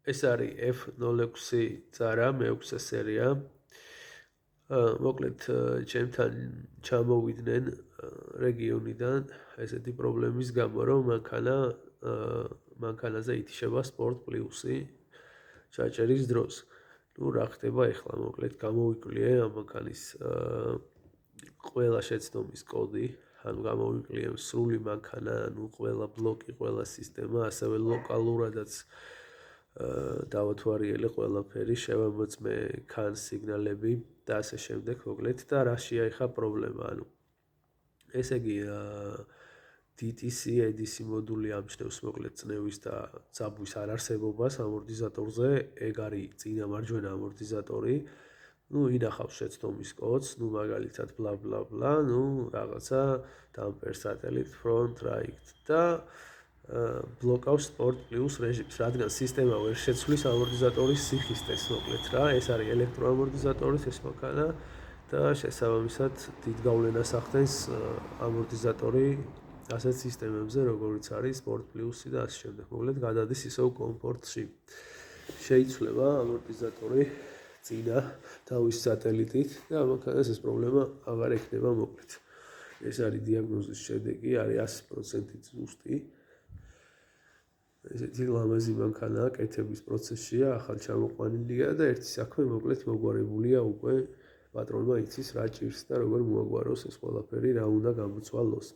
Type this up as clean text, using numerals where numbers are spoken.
ეს არის F06 წარა, მე-6 სერია. მოკლედ ჩემთან ჩამოვიდნენ რეგიონიდან ესეთი პრობლემის გამო, რომ მანქანაზე ითიშება Sport Plus-ი ჩაჭერის დროს. რა ხდება ახლა, მოკლედ გამოვიკლია ამ მანქანის ყველა შეცდომის კოდი, ანუ გამოვიკლია სრული მანქანა, ყველა ბლოკი, ყველა სისტემა, ასევე ლოკალურადაც დავათვალიერე ყველაფერი, შევამოწმე CAN სიგნალები და ასე შემდეგ, მოკლედ და რაშია ახლა პრობლემა, ანუ ესე იგი DTC ADC მოდული ამჩნევს მოკლედ წნევის და ძაბვის არარსებობას ამორტიზატორზე, ეგ არის წინა მარჯვენა ამორტიზატორი. ინახავს შეცდომის კოდს, მაგალითად bla bla bla, რაღაცა damper satellite front right და ბლოკავს Sport Plus რეჟიმს, რადგან სისტემა ვერ შეცვლის ამორტიზატორის სიხისტეს, მოკლედ რა, ეს არის ელექტროამორტიზატორის ეს მანქანა და შესაბამისად დიდ გავლენას ახდენს ამორტიზატორი ასეთ სისტემებზე, როგორიც არის Sport Plus-ი და ასე შემდეგ. მოკლედ გადადის ისევ კომფორტში. შეიცვლება ამორტიზატორი წინა თავის სატელიტით და მანქანას ეს პრობლემა აღარ ექნება მოკლედ. ეს არის დიაგნოზის შედეგი, არის 100% ზუსტი. ესეთი ლამაზი მანქანაა, კეთების პროცესშია, ახალ ჩამოყვანილია და ერთი საქმე მოკლედ მოგვარებულია უკვე პატრონმა იცის რა ჭირს და როგორ მოაგვაროს ეს ყველაფერი, რა უნდა გამოცვალოს.